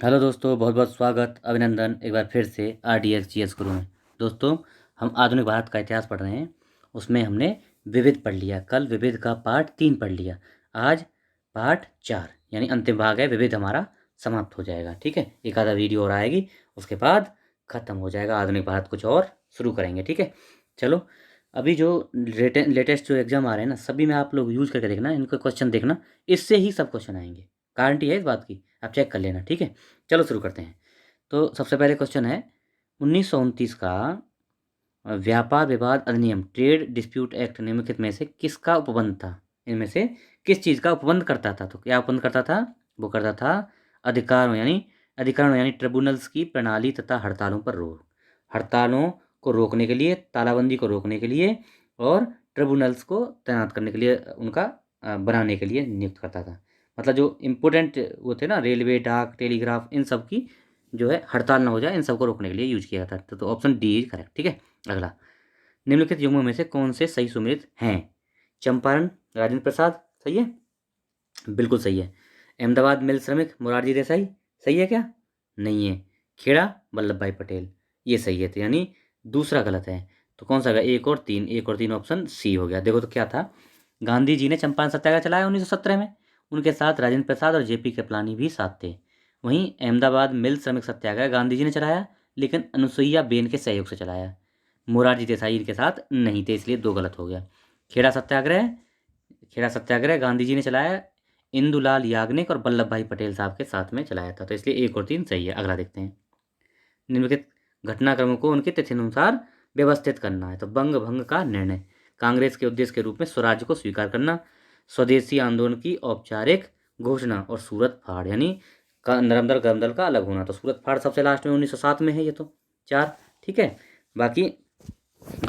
Hello दोस्तों, बहुत बहुत स्वागत, अभिनंदन एक बार फिर से RDS GS गुरु में। दोस्तों, हम आधुनिक भारत का इतिहास पढ़ रहे हैं। उसमें हमने विविध पढ़ लिया, कल विविध का पार्ट 3 पढ़ लिया। आज पार्ट 4 यानी अंतिम भाग है, विविध हमारा समाप्त हो जाएगा। ठीक है, एक आधा वीडियो और आएगी, उसके बाद ख़त्म हो जाएगा आधुनिक भारत, कुछ और शुरू करेंगे। ठीक है, चलो। अभी जो लेटेस्ट जो एग्जाम आ रहे हैं ना, सभी में आप लोग यूज करके देखना, इनके क्वेश्चन देखना, इससे ही सब क्वेश्चन आएंगे। गारंटी है इस बात की, आप चेक कर लेना। ठीक है, चलो शुरू करते हैं। तो सबसे पहले क्वेश्चन है 1929 का व्यापार विवाद अधिनियम, ट्रेड डिस्प्यूट एक्ट, निम्नलिखित में से किसका उपबंध था? इनमें से किस चीज़ का उपबंध करता था? तो क्या उपबंध करता था? वो करता था अधिकारों यानी ट्रिब्यूनल्स की प्रणाली तथा हड़तालों पर रोक। हड़तालों को रोकने के लिए, तालाबंदी को रोकने के लिए और ट्रिब्यूनल्स को तैनात करने के लिए, उनका बनाने के लिए नियुक्त करता था। मतलब जो इम्पोर्टेंट वो थे ना, रेलवे, डाक, टेलीग्राफ, इन सब की जो है हड़ताल ना हो जाए, इन सबको रोकने के लिए यूज किया जाता था। तो ऑप्शन डी इज करेक्ट। ठीक है, अगला, निम्नलिखित युग्मों में से कौन से सही सुमेलित हैं? चंपारण, राजेंद्र प्रसाद, सही है, बिल्कुल सही है। अहमदाबाद मिल श्रमिक, मोरारजी देसाई, सही है क्या? नहीं है। खेड़ा, वल्लभ भाई पटेल, ये सही है। तो यानी दूसरा गलत है। तो कौन सा होगा? एक और तीन ऑप्शन सी हो गया। देखो तो क्या था, गांधी जी ने चंपारण सत्याग्रह चलाया 1917 में, उनके साथ राजेंद्र प्रसाद और JP कृपलानी भी साथ थे। वहीं अहमदाबाद मिल श्रमिक सत्याग्रह गांधी जी ने चलाया, लेकिन अनुसुईया बेन के सहयोग से चलाया। मोरारजी देसाई इनके साथ नहीं थे, इसलिए दो गलत हो गया। खेड़ा सत्याग्रह खेड़ा सत्याग्रह गांधी जी ने चलाया, इंदुलाल याग्निक और वल्लभ भाई पटेल साहब के साथ में चलाया था। तो इसलिए एक और तीन सही है। अगला देखते हैं, निम्नलिखित घटनाक्रमों को उनके तिथिनुसार व्यवस्थित करना है। तो बंग भंग का निर्णय, कांग्रेस के उद्देश्य के रूप में स्वराज्य को स्वीकार करना, स्वदेशी आंदोलन की औपचारिक घोषणा और सूरत फाड़ यानी नरम दल गर्म दल का अलग होना। तो सूरत फाड़ सबसे लास्ट में 1907 में है। ये तो चार ठीक है, बाकी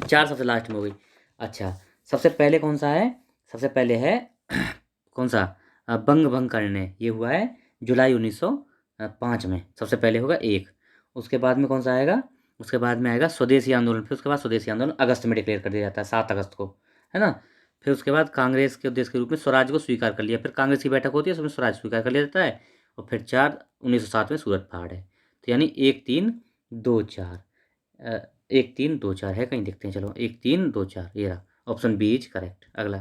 चार सबसे लास्ट में हो गई। अच्छा, सबसे पहले कौन सा है? सबसे पहले है कौन सा? बंग भंग का निर्णय, ये हुआ है जुलाई 1905 में। सबसे पहले होगा एक। उसके बाद में कौन सा आएगा? उसके बाद में आएगा स्वदेशी आंदोलन। फिर उसके बाद स्वदेशी आंदोलन अगस्त में डिक्लेयर कर दिया जाता है, 7 अगस्त को, है ना। फिर उसके बाद कांग्रेस के उद्देश्य के रूप में स्वराज को स्वीकार कर लिया। फिर कांग्रेस की बैठक होती है, उसमें स्वराज स्वीकार कर लिया जाता है। और फिर 4/1907 में सूरत पहाड़ है। तो यानी 1 3 2 4, 1 3 2 4 है कहीं, देखते हैं। चलो, 1 3 2 4, ये रहा, ऑप्शन बी इज करेक्ट। अगला,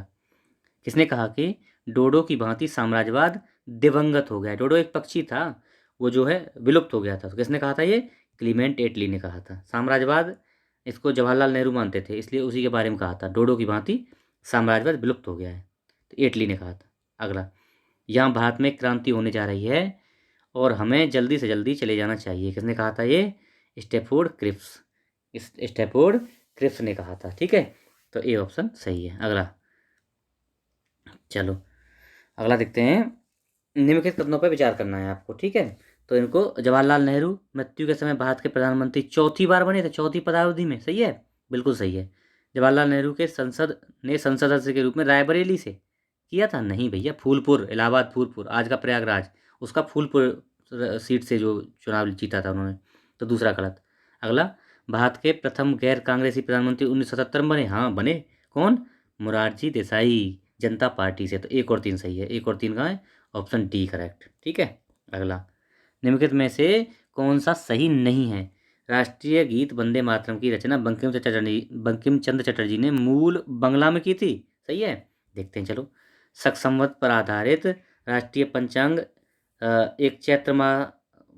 किसने कहा कि डोडो की भांति साम्राज्यवाद दिवंगत हो गया? डोडो एक पक्षी था, वो जो है विलुप्त हो गया था। तो किसने कहा था? ये क्लीमेंट एटली ने कहा था। साम्राज्यवाद, इसको जवाहरलाल नेहरू मानते थे, इसलिए उसी के बारे में कहा था, डोडो की भांति साम्राज्यवाद विलुप्त हो गया है, तो एटली ने कहा था। अगला, यहाँ भारत में क्रांति होने जा रही है और हमें जल्दी से जल्दी चले जाना चाहिए, किसने कहा था? ये स्टेफोर्ड क्रिप्स, इस स्टेफोर्ड क्रिप्स ने कहा था। ठीक है, तो ए ऑप्शन सही है। अगला, चलो अगला देखते हैं। निम्नलिखित कथनों पर विचार करना है आपको। ठीक है, तो इनको, जवाहरलाल नेहरू मृत्यु के समय भारत के प्रधानमंत्री चौथी बार बने थे, चौथी पदावधि में, सही है, बिल्कुल सही है। जवाहरलाल नेहरू के संसद सदस्य के रूप में रायबरेली से किया था? नहीं भैया, फूलपुर, इलाहाबाद फूलपुर, आज का प्रयागराज, उसका फूलपुर सीट से जो चुनाव जीता था उन्होंने। तो दूसरा गलत। अगला, भारत के प्रथम गैर कांग्रेसी प्रधानमंत्री 1977 में बने? हाँ बने। कौन? मोरारजी देसाई, जनता पार्टी से। तो एक और तीन सही है। एक और तीन कहाँ है? Option D correct. ठीक है, अगला, निम्नलिखित में से कौन सा सही नहीं है? राष्ट्रीय गीत वंदे मातरम की रचना बंकिम चंद्र चटर्जी ने मूल बंगला में की थी, सही है, देखते हैं। चलो, शक संवत पर आधारित राष्ट्रीय पंचांग एक चैत्र माह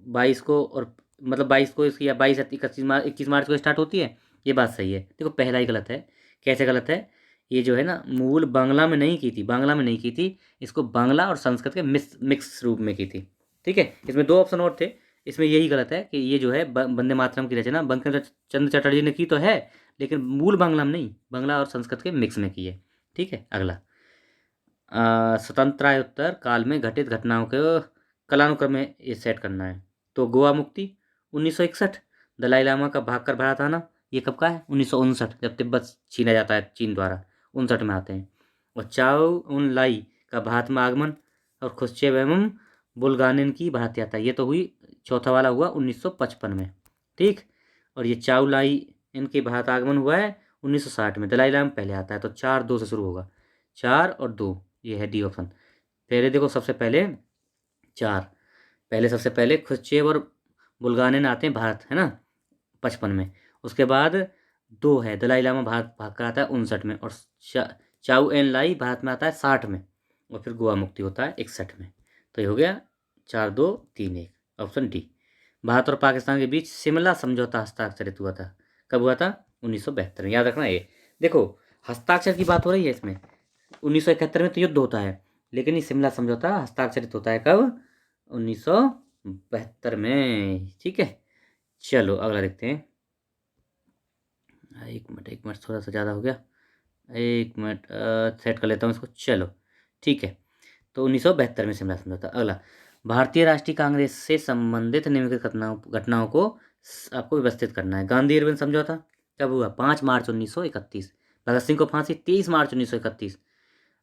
22 को, और मतलब 22 को इसकी, या 22 21 मार्च को स्टार्ट होती है। ये बात सही है। देखो, पहला ही गलत है। कैसे गलत है? ये जो है ना, मूल बांग्ला में नहीं की थी, बांग्ला में नहीं की थी, इसको बांग्ला और संस्कृत के मिक्स रूप में की थी। ठीक है, इसमें दो ऑप्शन और थे, इसमें यही गलत है कि ये जो है वंदे मातरम की रचना बंकिम चंद्र चटर्जी ने की तो है, लेकिन मूल बांग्ला में नहीं, बांग्ला और संस्कृत के मिक्स में की है। ठीक है, अगला, स्वतंत्रायोत्तर काल में घटित घटनाओं के कालानुक्रम में ये सेट करना है। तो गोवा मुक्ति 1961, दलाई लामा का भागकर भारत आना, ये कब का है? 1959, जब तिब्बत छीना जाता है चीन द्वारा, 59 में आते हैं। और चाओ उन लाई का भारत में आगमन और खुश्चेव एवं बुल्गानिन की भारत यात्रा, ये तो हुई, चौथा वाला हुआ 1955 में। ठीक, और ये चाओ लाई इनके भारत आगमन हुआ है 1960 में, दलाई लामा पहले आता है। तो 4-2 से शुरू होगा, 4 और 2, ये है डी ऑप्शन। पहले देखो, सबसे पहले 4, पहले सबसे पहले खुश्चेव और बुल्गानिन आते हैं भारत, है ना, 55 में। उसके बाद 2 है दलाई लामा, भारत भाग कर आता है 59 में। और चाउ एन लाई भारत में आता है 60 में। और फिर गोवा मुक्ति होता है 61 में। तो ये हो गया 4-2-3-1, ऑप्शन डी। भारत और पाकिस्तान के बीच शिमला समझौता हस्ताक्षरित हुआ था, कब हुआ था? 1972 में। याद रखना ये। देखो, हस्ताक्षर की बात हो रही है इसमें। 1971 में तो युद्ध होता है, लेकिन ये शिमला समझौता हस्ताक्षरित होता है कब? 1972 में। ठीक है, चलो अगला देखते हैं। एक मिनट, थोड़ा सा ज़्यादा हो गया। एक मिनट, सेट कर लेता हूँ इसको। चलो ठीक है, तो 1972 में शिमला समझौता। अगला, भारतीय राष्ट्रीय कांग्रेस से संबंधित निम्नलिखित घटनाओं को आपको व्यवस्थित करना है। गांधी इरविन समझौता कब हुआ? 5 मार्च 1931। भगत सिंह को फांसी 23 मार्च 1931।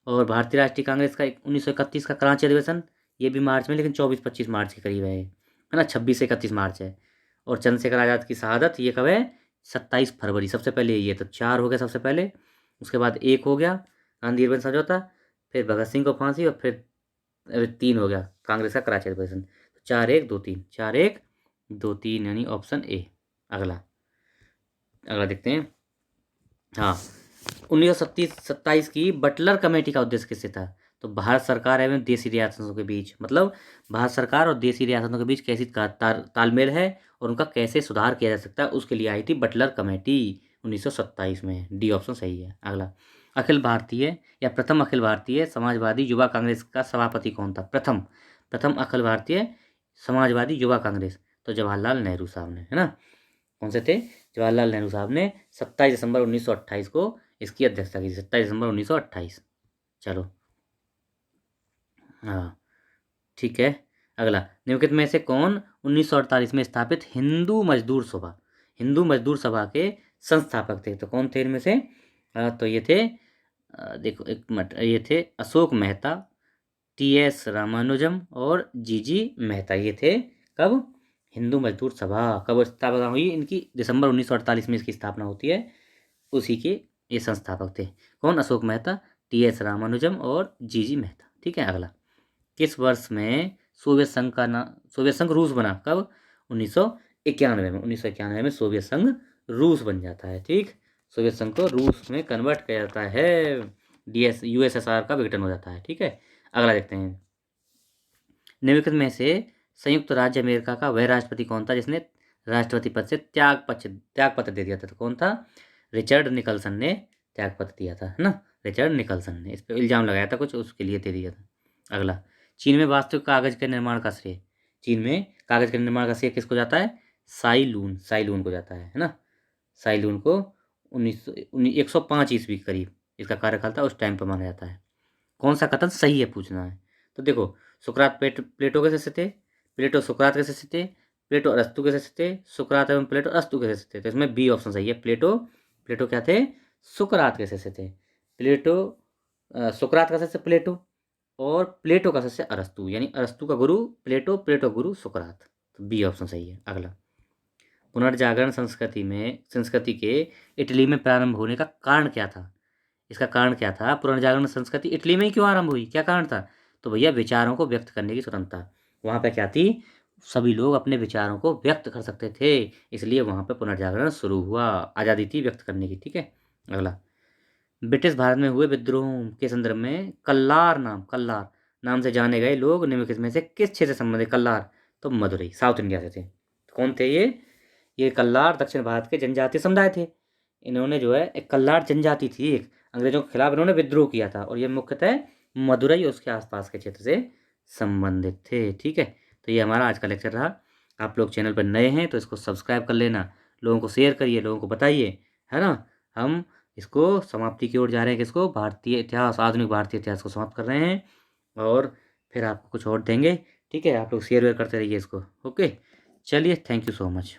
और भारतीय राष्ट्रीय कांग्रेस का 1931 का कराची अधिवेशन, ये भी मार्च में, लेकिन 24-25 मार्च के करीब है ना, 26 से 31 मार्च है। और चंद्रशेखर आज़ाद की शहादत ये कब है? 27 फरवरी। सबसे पहले ये तो 4 हो गया सबसे पहले, उसके बाद 1 हो गया गांधी इरविन समझौता, फिर भगत सिंह को फांसी, और फिर 3 हो गया कांग्रेस का कराची अधिवेशन। 4-1-2-3, 4-1-2-3, यानी ऑप्शन ए। अगला अगला देखते हैं। हाँ, 1927 की बटलर कमेटी का उद्देश्य किससे था? तो भारत सरकार एवं देसी रियासतों के बीच, मतलब भारत सरकार और देसी रियासतों के बीच कैसी तालमेल है और उनका कैसे सुधार किया जा सकता है, उसके लिए आई थी बटलर कमेटी 1927 में। डी ऑप्शन सही है। अगला, अखिल भारतीय या प्रथम अखिल भारतीय समाजवादी युवा कांग्रेस का सभापति कौन था? प्रथम प्रथम अखिल भारतीय समाजवादी युवा कांग्रेस, तो जवाहरलाल नेहरू साहब ने, है ना। कौन से थे? जवाहरलाल नेहरू साहब ने 27 दिसंबर 1928 को इसकी अध्यक्षता की थी। 27 दिसंबर 1928। चलो हाँ ठीक है। अगला, निम्नलिखित में से कौन 1948 में स्थापित हिंदू मजदूर सभा के संस्थापक थे? तो कौन थे इनमें से? तो ये थे, देखो एक मिनट, ये थे अशोक मेहता, टी.एस. रामानुजम और जी.जी. मेहता। ये थे कब? हिंदू मजदूर सभा कब स्थापना हुई इनकी? दिसंबर 1948 में इसकी स्थापना होती है। उसी के ये संस्थापक थे। कौन? अशोक मेहता, टी.एस. रामानुजम और जी.जी. मेहता। ठीक है। अगला, किस वर्ष में सोवियत संघ रूस बना? कब? 1991 में। 1991 में सोवियत संघ रूस बन जाता है। ठीक, सोवियत संघ को रूस में कन्वर्ट किया जाता है, यूएसएसआर का विघटन हो जाता है। ठीक है। अगला देखते हैं। निम्नलिखित में से संयुक्त राज्य अमेरिका का वह राष्ट्रपति कौन था जिसने राष्ट्रपति पद से त्याग पत्र दे दिया था? तो कौन था? रिचर्ड निकलसन ने त्याग पत्र दिया था, है ना। रिचर्ड निकलसन ने इस पर इल्जाम लगाया था कुछ, उसके लिए दे दिया था। अगला, चीन में वास्तविक कागज के निर्माण का श्रेय, चीन में कागज के निर्माण का श्रेय किसको जाता है? साइलून को जाता है ना। साइलून को 105 ईस्वी के करीब इसका कार्यकाल था, उस टाइम पर माना जाता है। कौन सा कथन सही है पूछना है। तो देखो, सुकरात प्लेटो के शिष्य थे, प्लेटो सुकरात के शिष्य थे, प्लेटो अरस्तु के शिष्य थे, सुकरात एवं प्लेटो अरस्तु के शिष्य थे। तो इसमें बी ऑप्शन सही है। प्लेटो क्या थे? सुकरात के शिष्य थे। प्लेटो सुकरात का शिष्य प्लेटो, और प्लेटो का शिष्य अरस्तु, यानी अरस्तु का गुरु प्लेटो, प्लेटो गुरु सुकरात। तो बी ऑप्शन सही है। अगला, पुनर्जागरण संस्कृति के इटली में प्रारंभ होने का कारण क्या था? इसका कारण क्या था? पुनर्जागरण संस्कृति इटली में ही क्यों आरंभ हुई? क्या कारण था? तो भैया, विचारों को व्यक्त करने की स्वतंत्रता। वहाँ पे क्या थी? सभी लोग अपने विचारों को व्यक्त कर सकते थे, इसलिए वहाँ पे पुनर्जागरण शुरू हुआ। आज़ादी थी व्यक्त करने की। ठीक है। अगला, ब्रिटिश भारत में हुए विद्रोह के संदर्भ में कल्लार नाम से जाने गए लोग निम्नलिखित में से किस क्षेत्र से संबंधित? कल्लार, तो मदुरई, साउथ इंडिया से थे। तो कौन थे ये कल्लार दक्षिण भारत के जनजातीय समुदाय थे। इन्होंने जो है, एक कल्लार जनजाति थी, एक अंग्रेजों के खिलाफ इन्होंने विद्रोह किया था, और ये मुख्यतः मदुरई और उसके आसपास के क्षेत्र से संबंधित थे। ठीक है। तो ये हमारा आज का लेक्चर रहा। आप लोग चैनल पर नए हैं तो इसको सब्सक्राइब कर लेना, लोगों को शेयर करिए, लोगों को बताइए, है ना। हम इसको समाप्ति की ओर जा रहे हैं। किसको? भारतीय इतिहास, आधुनिक भारतीय इतिहास को समाप्त कर रहे हैं, और फिर आपको कुछ और देंगे। ठीक है, आप लोग शेयर वेयर करते रहिए इसको। ओके, चलिए, थैंक यू सो मच।